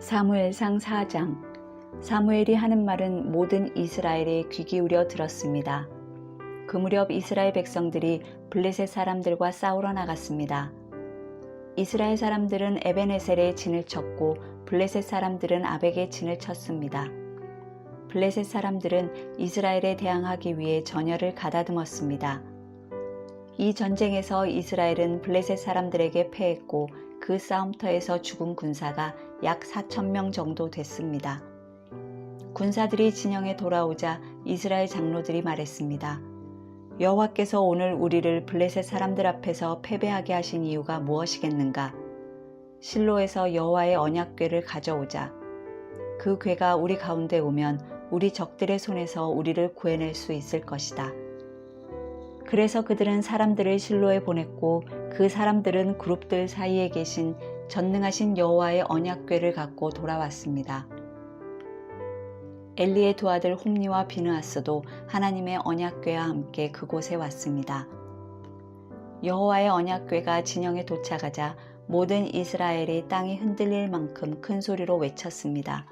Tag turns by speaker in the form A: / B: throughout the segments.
A: 사무엘상 4장. 사무엘이 하는 말은 모든 이스라엘에 귀 기울여 들었습니다. 그 무렵 이스라엘 백성들이 블레셋 사람들과 싸우러 나갔습니다. 이스라엘 사람들은 에벤에셀에 진을 쳤고 블레셋 사람들은 아벡에 진을 쳤습니다. 블레셋 사람들은 이스라엘에 대항하기 위해 전열을 가다듬었습니다. 이 전쟁에서 이스라엘은 블레셋 사람들에게 패했고 그 싸움터에서 죽은 군사가 약 4,000명 정도 됐습니다. 군사들이 진영에 돌아오자 이스라엘 장로들이 말했습니다. 여호와께서 오늘 우리를 블레셋 사람들 앞에서 패배하게 하신 이유가 무엇이겠는가? 실로에서 여호와의 언약궤를 가져오자. 그 궤가 우리 가운데 오면 우리 적들의 손에서 우리를 구해낼 수 있을 것이다. 그래서 그들은 사람들을 실로에 보냈고 그 사람들은 그룹들 사이에 계신 전능하신 여호와의 언약궤를 갖고 돌아왔습니다. 엘리의 두 아들 홈니와 비느하스도 하나님의 언약궤와 함께 그곳에 왔습니다. 여호와의 언약궤가 진영에 도착하자 모든 이스라엘의 땅이 흔들릴 만큼 큰 소리로 외쳤습니다.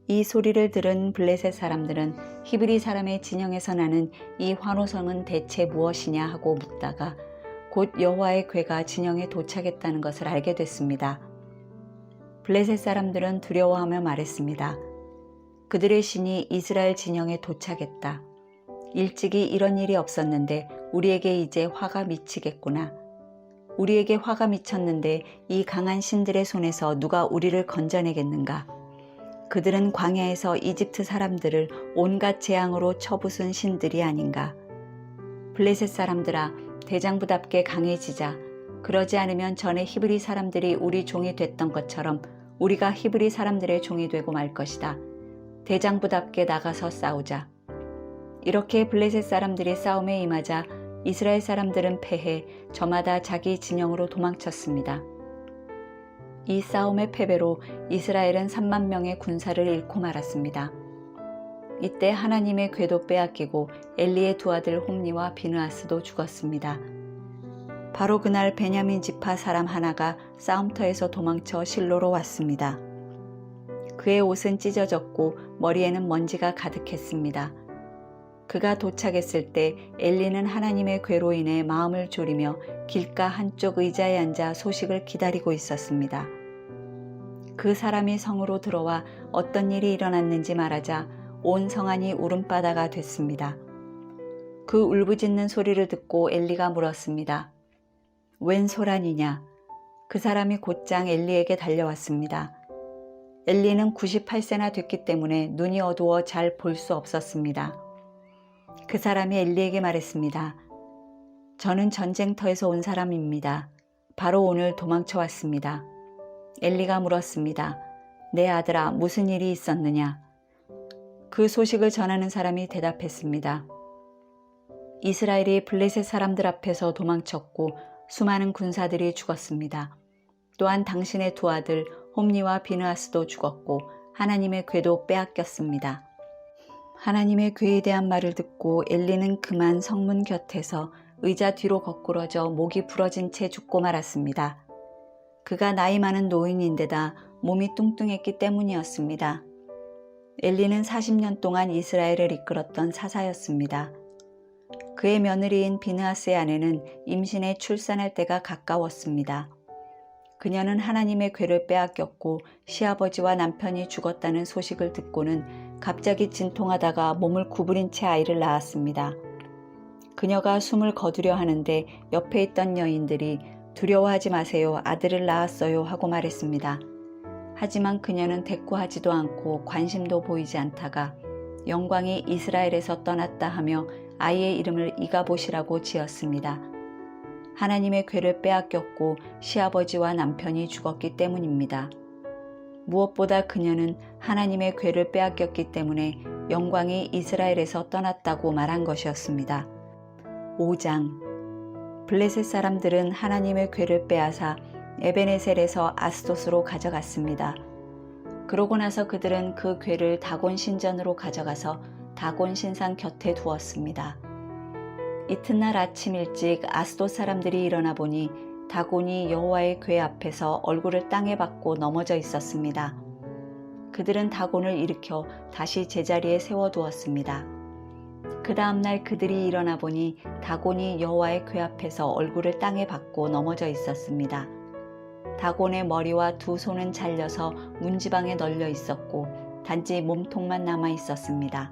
A: 이 소리를 들은 블레셋 사람들은 히브리 사람의 진영에서 나는 이 환호성은 대체 무엇이냐 하고 묻다가 곧 여호와의 궤가 진영에 도착했다는 것을 알게 됐습니다. 블레셋 사람들은 두려워하며 말했습니다. 그들의 신이 이스라엘 진영에 도착했다. 일찍이 이런 일이 없었는데 우리에게 이제 화가 미치겠구나. 우리에게 화가 미쳤는데 이 강한 신들의 손에서 누가 우리를 건져내겠는가? 그들은 광야에서 이집트 사람들을 온갖 재앙으로 쳐부순 신들이 아닌가. 블레셋 사람들아, 대장부답게 강해지자. 그러지 않으면 전에 히브리 사람들이 우리 종이 됐던 것처럼 우리가 히브리 사람들의 종이 되고 말 것이다. 대장부답게 나가서 싸우자. 이렇게 블레셋 사람들이 싸움에 임하자 이스라엘 사람들은 패해 저마다 자기 진영으로 도망쳤습니다. 이 싸움의 패배로 이스라엘은 3만 명의 군사를 잃고 말았습니다. 이때 하나님의 궤도 빼앗기고 엘리의 두 아들 홈니와 비느하스도 죽었습니다. 바로 그날 베냐민 지파 사람 하나가 싸움터에서 도망쳐 실로로 왔습니다. 그의 옷은 찢어졌고 머리에는 먼지가 가득했습니다. 그가 도착했을 때 엘리는 하나님의 궤로 인해 마음을 졸이며 길가 한쪽 의자에 앉아 소식을 기다리고 있었습니다. 그 사람이 성으로 들어와 어떤 일이 일어났는지 말하자 온 성안이 울음바다가 됐습니다. 그 울부짖는 소리를 듣고 엘리가 물었습니다. 웬 소란이냐? 그 사람이 곧장 엘리에게 달려왔습니다. 엘리는 98세나 됐기 때문에 눈이 어두워 잘 볼 수 없었습니다. 그 사람이 엘리에게 말했습니다. 저는 전쟁터에서 온 사람입니다. 바로 오늘 도망쳐 왔습니다. 엘리가 물었습니다. 내 아들아, 무슨 일이 있었느냐? 그 소식을 전하는 사람이 대답했습니다. 이스라엘이 블레셋 사람들 앞에서 도망쳤고 수많은 군사들이 죽었습니다. 또한 당신의 두 아들 홈니와 비느하스도 죽었고 하나님의 궤도 빼앗겼습니다. 하나님의 궤에 대한 말을 듣고 엘리는 그만 성문 곁에서 의자 뒤로 거꾸러져 목이 부러진 채 죽고 말았습니다. 그가 나이 많은 노인인데다 몸이 뚱뚱했기 때문이었습니다. 엘리는 40년 동안 이스라엘을 이끌었던 사사였습니다. 그의 며느리인 비느하스의 아내는 임신해 출산할 때가 가까웠습니다. 그녀는 하나님의 궤를 빼앗겼고 시아버지와 남편이 죽었다는 소식을 듣고는 갑자기 진통하다가 몸을 구부린 채 아이를 낳았습니다. 그녀가 숨을 거두려 하는데 옆에 있던 여인들이 두려워하지 마세요. 아들을 낳았어요 하고 말했습니다. 하지만 그녀는 대꾸하지도 않고 관심도 보이지 않다가 영광이 이스라엘에서 떠났다 하며 아이의 이름을 이가봇이라고 지었습니다. 하나님의 궤를 빼앗겼고 시아버지와 남편이 죽었기 때문입니다. 무엇보다 그녀는 하나님의 궤를 빼앗겼기 때문에 영광이 이스라엘에서 떠났다고 말한 것이었습니다. 5장. 블레셋 사람들은 하나님의 궤를 빼앗아 에벤에셀에서 아스돗으로 가져갔습니다. 그러고 나서 그들은 그 궤를 다곤 신전으로 가져가서 다곤 신상 곁에 두었습니다. 이튿날 아침 일찍 아스돗 사람들이 일어나 보니 다곤이 여호와의 궤 앞에서 얼굴을 땅에 박고 넘어져 있었습니다. 그들은 다곤을 일으켜 다시 제자리에 세워두었습니다. 그 다음날 그들이 일어나 보니 다곤이 여호와의 궤 앞에서 얼굴을 땅에 박고 넘어져 있었습니다. 다곤의 머리와 두 손은 잘려서 문지방에 널려 있었고 단지 몸통만 남아 있었습니다.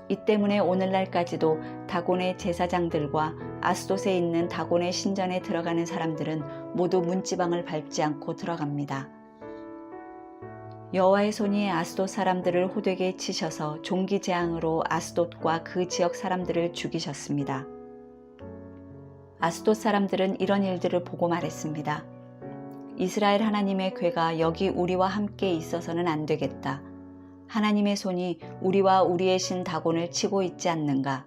A: 이 때문에 오늘날까지도 다곤의 제사장들과 아스돗에 있는 다곤의 신전에 들어가는 사람들은 모두 문지방을 밟지 않고 들어갑니다. 여호와의 손이 아스돗 사람들을 호되게 치셔서 종기재앙으로 아스돗과 그 지역 사람들을 죽이셨습니다. 아스돗 사람들은 이런 일들을 보고 말했습니다. 이스라엘 하나님의 궤가 여기 우리와 함께 있어서는 안 되겠다. 하나님의 손이 우리와 우리의 신 다곤을 치고 있지 않는가.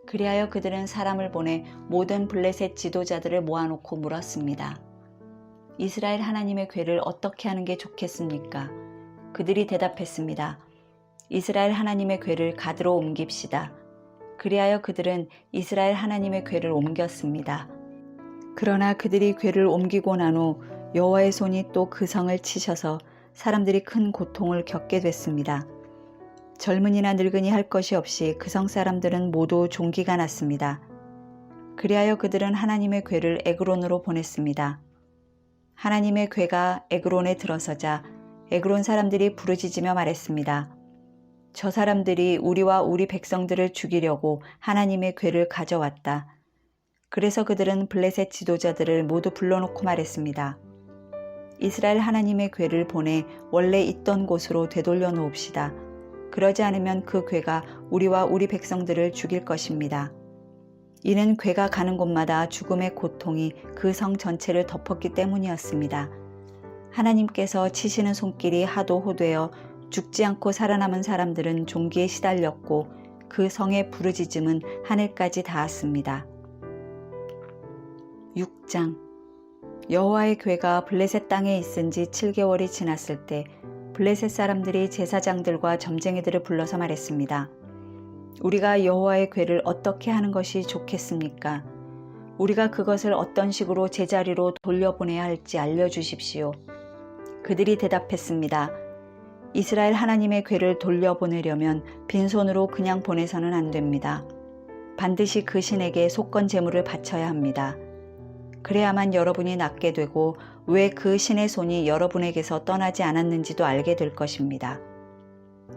A: 그리하여 그들은 사람을 보내 모든 블레셋 지도자들을 모아놓고 물었습니다. 이스라엘 하나님의 궤를 어떻게 하는 게 좋겠습니까? 그들이 대답했습니다. 이스라엘 하나님의 궤를 가드로 옮깁시다. 그리하여 그들은 이스라엘 하나님의 궤를 옮겼습니다. 그러나 그들이 궤를 옮기고 난 후 여호와의 손이 또 그 성을 치셔서 사람들이 큰 고통을 겪게 됐습니다. 젊은이나 늙은이 할 것이 없이 그 성 사람들은 모두 종기가 났습니다. 그리하여 그들은 하나님의 궤를 에그론으로 보냈습니다. 하나님의 궤가 에그론에 들어서자 에그론 사람들이 부르짖으며 말했습니다. 저 사람들이 우리와 우리 백성들을 죽이려고 하나님의 궤를 가져왔다. 그래서 그들은 블레셋 지도자들을 모두 불러놓고 말했습니다. 이스라엘 하나님의 궤를 보내 원래 있던 곳으로 되돌려 놓읍시다. 그러지 않으면 그 궤가 우리와 우리 백성들을 죽일 것입니다. 이는 궤가 가는 곳마다 죽음의 고통이 그 성 전체를 덮었기 때문이었습니다. 하나님께서 치시는 손길이 하도 호되어 죽지 않고 살아남은 사람들은 종기에 시달렸고 그 성의 부르짖음은 하늘까지 닿았습니다. 6장 여호와의 궤가 블레셋 땅에 있은 지 7개월이 지났을 때 블레셋 사람들이 제사장들과 점쟁이들을 불러서 말했습니다. 우리가 여호와의 궤를 어떻게 하는 것이 좋겠습니까? 우리가 그것을 어떤 식으로 제자리로 돌려보내야 할지 알려주십시오. 그들이 대답했습니다. 이스라엘 하나님의 궤를 돌려보내려면 빈손으로 그냥 보내서는 안 됩니다. 반드시 그 신에게 속건 제물을 바쳐야 합니다. 그래야만 여러분이 낫게 되고 왜 그 신의 손이 여러분에게서 떠나지 않았는지도 알게 될 것입니다.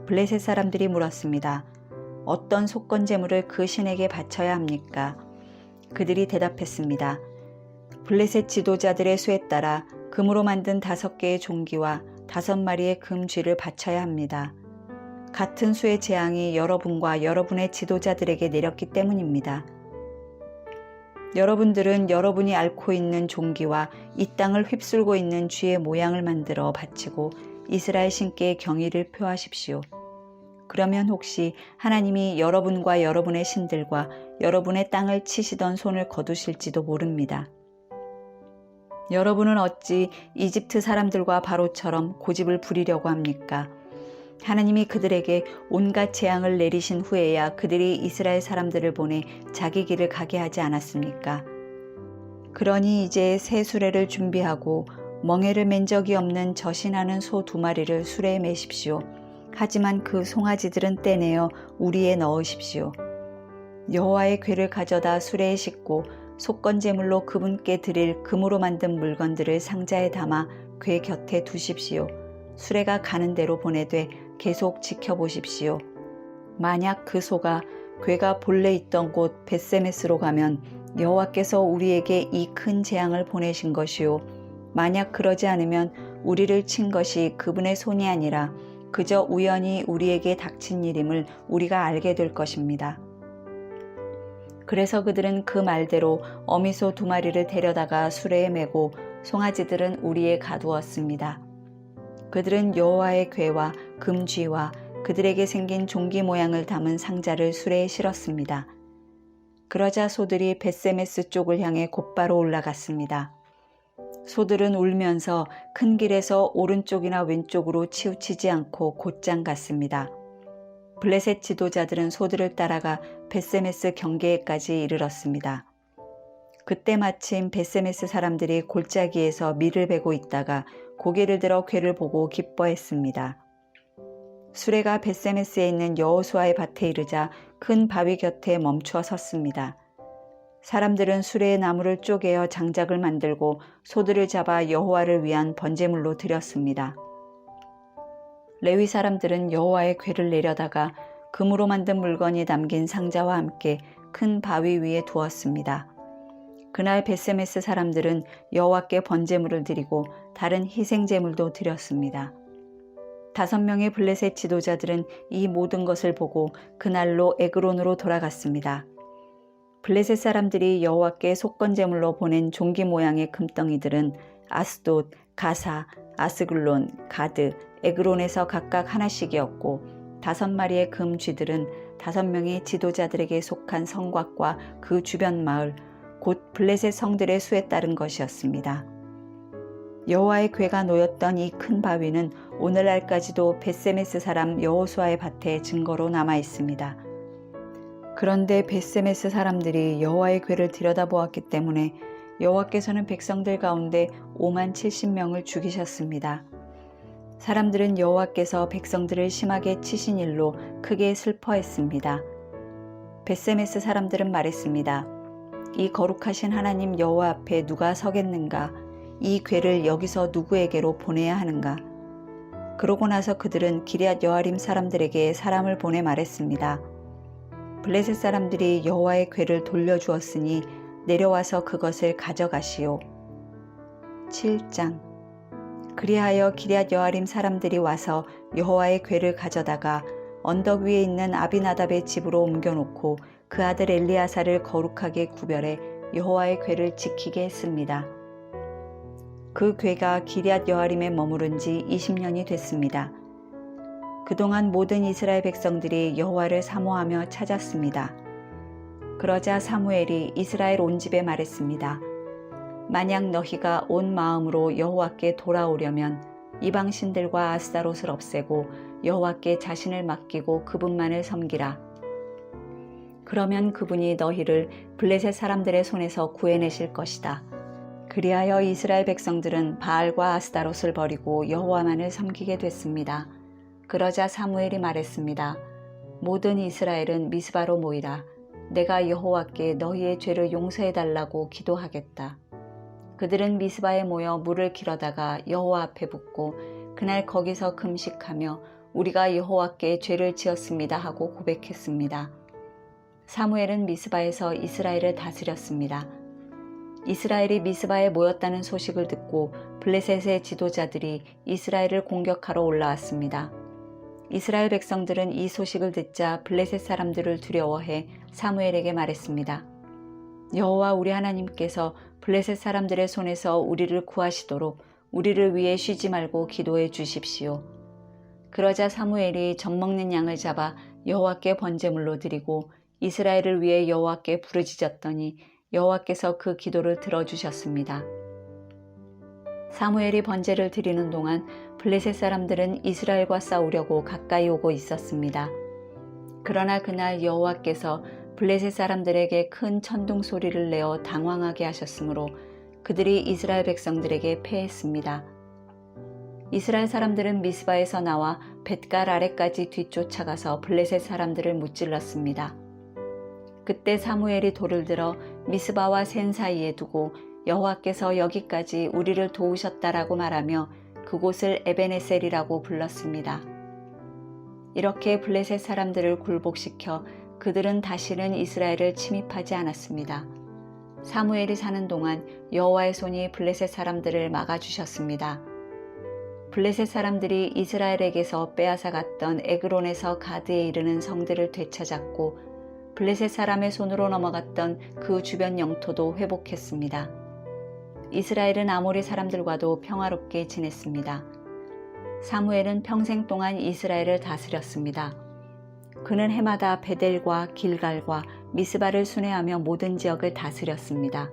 A: 블레셋 사람들이 물었습니다. 어떤 속건 제물을 그 신에게 바쳐야 합니까? 그들이 대답했습니다. 블레셋 지도자들의 수에 따라 금으로 만든 5개의 종기와 5마리의 금 쥐를 바쳐야 합니다. 같은 수의 재앙이 여러분과 여러분의 지도자들에게 내렸기 때문입니다. 여러분들은 여러분이 앓고 있는 종기와 이 땅을 휩쓸고 있는 쥐의 모양을 만들어 바치고 이스라엘 신께 경의를 표하십시오. 그러면 혹시 하나님이 여러분과 여러분의 신들과 여러분의 땅을 치시던 손을 거두실지도 모릅니다. 여러분은 어찌 이집트 사람들과 바로처럼 고집을 부리려고 합니까? 하나님이 그들에게 온갖 재앙을 내리신 후에야 그들이 이스라엘 사람들을 보내 자기 길을 가게 하지 않았습니까? 그러니 이제 새 수레를 준비하고 멍에를 맨 적이 없는 저신하는 소 2마리를 수레에 매십시오. 하지만 그 송아지들은 떼내어 우리에 넣으십시오. 여호와의 궤를 가져다 수레에 싣고 속건 제물로 그분께 드릴 금으로 만든 물건들을 상자에 담아 궤 곁에 두십시오. 수레가 가는 대로 보내되 계속 지켜보십시오. 만약 그 소가 궤가 본래 있던 곳 벳세메스로 가면 여호와께서 우리에게 이 큰 재앙을 보내신 것이요. 만약 그러지 않으면 우리를 친 것이 그분의 손이 아니라 그저 우연히 우리에게 닥친 일임을 우리가 알게 될 것입니다. 그래서 그들은 그 말대로 어미소 2마리를 데려다가 수레에 메고 송아지들은 우리에 가두었습니다. 그들은 여호와의 궤와 금쥐와 그들에게 생긴 종기 모양을 담은 상자를 수레에 실었습니다. 그러자 소들이 벳세메스 쪽을 향해 곧바로 올라갔습니다. 소들은 울면서 큰 길에서 오른쪽이나 왼쪽으로 치우치지 않고 곧장 갔습니다. 블레셋 지도자들은 소들을 따라가 벳세메스 경계에까지 이르렀습니다. 그때 마침 베세메스 사람들이 골짜기에서 밀을 베고 있다가 고개를 들어 궤를 보고 기뻐했습니다. 수레가 베세메스에 있는 여호수아의 밭에 이르자 큰 바위 곁에 멈추어 섰습니다. 사람들은 수레의 나무를 쪼개어 장작을 만들고 소들을 잡아 여호와를 위한 번제물로 드렸습니다. 레위 사람들은 여호와의 궤를 내려다가 금으로 만든 물건이 담긴 상자와 함께 큰 바위 위에 두었습니다. 그날 베세메스 사람들은 여호와께 번제물을 드리고 다른 희생제물도 드렸습니다. 5명의 블레셋 지도자들은 이 모든 것을 보고 그날로 에그론으로 돌아갔습니다. 블레셋 사람들이 여호와께 속건제물로 보낸 종기 모양의 금덩이들은 아스돗, 가사, 아스글론, 가드, 에그론에서 각각 하나씩이었고 5마리의 금 쥐들은 5명의 지도자들에게 속한 성곽과 그 주변 마을, 곧 블레셋 성들의 수에 따른 것이었습니다. 여호와의 궤가 놓였던 이 큰 바위는 오늘날까지도 베세메스 사람 여호수아의 밭에 증거로 남아 있습니다. 그런데 베세메스 사람들이 여호와의 궤를 들여다보았기 때문에 여호와께서는 백성들 가운데 5만 70명을 죽이셨습니다. 사람들은 여호와께서 백성들을 심하게 치신 일로 크게 슬퍼했습니다. 베세메스 사람들은 말했습니다. 이 거룩하신 하나님 여호와 앞에 누가 서겠는가? 이 궤를 여기서 누구에게로 보내야 하는가? 그러고 나서 그들은 기럇 여아림 사람들에게 사람을 보내 말했습니다. 블레셋 사람들이 여호와의 궤를 돌려주었으니 내려와서 그것을 가져가시오. 7장. 그리하여 기럇 여아림 사람들이 와서 여호와의 궤를 가져다가 언덕 위에 있는 아비나답의 집으로 옮겨놓고 그 아들 엘리아사를 거룩하게 구별해 여호와의 궤를 지키게 했습니다. 그 궤가 기럇 여아림에 머무른 지 20년이 됐습니다. 그동안 모든 이스라엘 백성들이 여호와를 사모하며 찾았습니다. 그러자 사무엘이 이스라엘 온 집에 말했습니다. 만약 너희가 온 마음으로 여호와께 돌아오려면 이방 신들과 아스타롯을 없애고 여호와께 자신을 맡기고 그분만을 섬기라. 그러면 그분이 너희를 블레셋 사람들의 손에서 구해내실 것이다. 그리하여 이스라엘 백성들은 바알과 아스타롯을 버리고 여호와만을 섬기게 됐습니다. 그러자 사무엘이 말했습니다. 모든 이스라엘은 미스바로 모이라. 내가 여호와께 너희의 죄를 용서해달라고 기도하겠다. 그들은 미스바에 모여 물을 길어다가 여호와 앞에 붓고 그날 거기서 금식하며 우리가 여호와께 죄를 지었습니다 하고 고백했습니다. 사무엘은 미스바에서 이스라엘을 다스렸습니다. 이스라엘이 미스바에 모였다는 소식을 듣고 블레셋의 지도자들이 이스라엘을 공격하러 올라왔습니다. 이스라엘 백성들은 이 소식을 듣자 블레셋 사람들을 두려워해 사무엘에게 말했습니다. 여호와 우리 하나님께서 블레셋 사람들의 손에서 우리를 구하시도록 우리를 위해 쉬지 말고 기도해 주십시오. 그러자 사무엘이 젖먹는 양을 잡아 여호와께 번제물로 드리고 이스라엘을 위해 여호와께 부르짖었더니 여호와께서 그 기도를 들어주셨습니다. 사무엘이 번제를 드리는 동안 블레셋 사람들은 이스라엘과 싸우려고 가까이 오고 있었습니다. 그러나 그날 여호와께서 블레셋 사람들에게 큰 천둥 소리를 내어 당황하게 하셨으므로 그들이 이스라엘 백성들에게 패했습니다. 이스라엘 사람들은 미스바에서 나와 벳갈 아래까지 뒤쫓아가서 블레셋 사람들을 무찔렀습니다. 그때 사무엘이 돌을 들어 미스바와 센 사이에 두고 여호와께서 여기까지 우리를 도우셨다라고 말하며 그곳을 에베네셀이라고 불렀습니다. 이렇게 블레셋 사람들을 굴복시켜 그들은 다시는 이스라엘을 침입하지 않았습니다. 사무엘이 사는 동안 여호와의 손이 블레셋 사람들을 막아주셨습니다. 블레셋 사람들이 이스라엘에게서 빼앗아갔던 에그론에서 가드에 이르는 성들을 되찾았고 블레셋 사람의 손으로 넘어갔던 그 주변 영토도 회복했습니다. 이스라엘은 아모리 사람들과도 평화롭게 지냈습니다. 사무엘은 평생 동안 이스라엘을 다스렸습니다. 그는 해마다 베델과 길갈과 미스바를 순회하며 모든 지역을 다스렸습니다.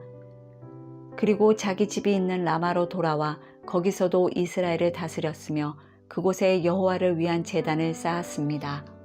A: 그리고 자기 집이 있는 라마로 돌아와 거기서도 이스라엘을 다스렸으며 그곳에 여호와를 위한 제단을 쌓았습니다.